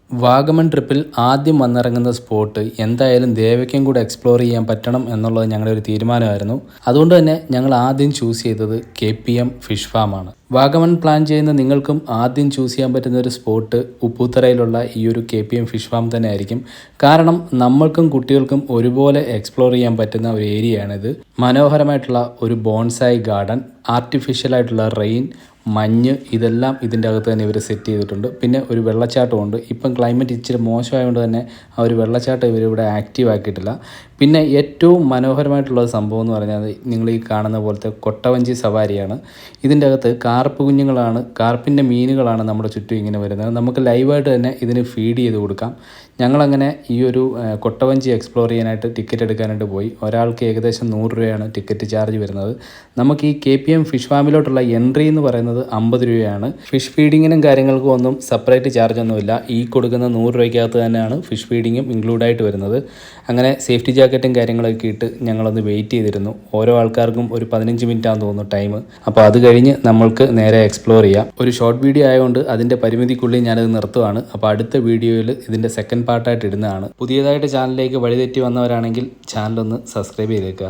വാഗമൺ ട്രിപ്പിൽ ആദ്യം വന്നിറങ്ങുന്ന സ്പോട്ട് എന്തായാലും ദേവയ്ക്കും കൂടെ എക്സ്പ്ലോർ ചെയ്യാൻ പറ്റണം എന്നുള്ളത് ഞങ്ങളുടെ ഒരു തീരുമാനമായിരുന്നു. അതുകൊണ്ട് തന്നെ ഞങ്ങൾ ആദ്യം ചൂസ് ചെയ്തത് KPM ഫിഷ് ഫാമാണ്. വാഗമൺ പ്ലാൻ ചെയ്യുന്ന നിങ്ങൾക്കും ആദ്യം ചൂസ് ചെയ്യാൻ പറ്റുന്ന ഒരു സ്പോട്ട് ഉപ്പൂത്തറയിലുള്ള ഈ ഒരു KPM ഫിഷ് ഫാം തന്നെ ആയിരിക്കും. കാരണം നമ്മൾക്കും കുട്ടികൾക്കും ഒരുപോലെ എക്സ്പ്ലോർ ചെയ്യാൻ പറ്റുന്ന ഒരു ഏരിയയാണിത്. മനോഹരമായിട്ടുള്ള ഒരു ബോൺസായി ഗാർഡൻ, ആർട്ടിഫിഷ്യലായിട്ടുള്ള റെയിൻ, മഞ്ഞ്, ഇതെല്ലാം ഇതിൻ്റെ അകത്ത് തന്നെ ഇവർ സെറ്റ് ചെയ്തിട്ടുണ്ട്. പിന്നെ ഒരു വെള്ളച്ചാട്ടമുണ്ട്. ഇപ്പം ക്ലൈമറ്റ് ഇച്ചിരി മോശമായതുകൊണ്ട് തന്നെ ആ ഒരു വെള്ളച്ചാട്ടം ഇവരിവിടെ ആക്റ്റീവ് ആക്കിയിട്ടില്ല. പിന്നെ ഏറ്റവും മനോഹരമായിട്ടുള്ള സംഭവം എന്ന് പറഞ്ഞാൽ നിങ്ങൾ ഈ കാണുന്ന പോലത്തെ കൊട്ടവഞ്ചി സവാരിയാണ്. ഇതിൻ്റെ അകത്ത് കാർപ്പ് കുഞ്ഞുങ്ങളാണ്, കാർപ്പിൻ്റെ മീനുകളാണ് നമ്മുടെ ചുറ്റും ഇങ്ങനെ വരുന്നത്. നമുക്ക് ലൈവായിട്ട് തന്നെ ഇതിന് ഫീഡ് ചെയ്ത് കൊടുക്കാം. ഞങ്ങളങ്ങനെ ഈ ഒരു കൊട്ടവഞ്ചി എക്സ്പ്ലോർ ചെയ്യാനായിട്ട് ടിക്കറ്റ് എടുക്കാനായിട്ട് പോയി. ഒരാൾക്ക് ഏകദേശം 100 രൂപയാണ് ടിക്കറ്റ് ചാർജ് വരുന്നത്. നമുക്ക് ഈ KPM ഫിഷ് ഫാമിലോട്ടുള്ള എൻട്രി എന്ന് പറയുന്നത് 50 രൂപയാണ്. ഫിഷ് ഫീഡിങ്ങിനും കാര്യങ്ങൾക്കും ഒന്നും സെപ്പറേറ്റ് ചാർജ് ഒന്നുമില്ല. ഈ കൊടുക്കുന്ന 100 രൂപയ്ക്കകത്ത് തന്നെയാണ് ഫിഷ് ഫീഡിങ്ങും ഇൻക്ലൂഡായിട്ട് വരുന്നത്. അങ്ങനെ സേഫ്റ്റി ജാക്കറ്റും കാര്യങ്ങളൊക്കെ ഇട്ട് ഞങ്ങളൊന്ന് വെയിറ്റ് ചെയ്തിരുന്നു. ഓരോ ആൾക്കാർക്കും ഒരു 15 മിനിറ്റ് ആണെന്ന് തോന്നുന്നു ടൈം. അപ്പോൾ അത് കഴിഞ്ഞ് നമ്മൾക്ക് നേരെ എക്സ്പ്ലോർ ചെയ്യാം. ഒരു ഷോർട്ട് വീഡിയോ ആയതുകൊണ്ട് അതിൻ്റെ പരിമിതിക്കുള്ളിൽ ഞാനത് നിർത്തുവാണ്. അപ്പോൾ അടുത്ത വീഡിയോയിൽ ഇതിൻ്റെ സെക്കൻഡ് പാർട്ടായിട്ട് ഇടുന്നതാണ്. പുതിയതായിട്ട് ചാനലിലേക്ക് വഴിതെറ്റി വന്നവരാണെങ്കിൽ ചാനലൊന്ന് സബ്സ്ക്രൈബ് ചെയ്തേക്കുക.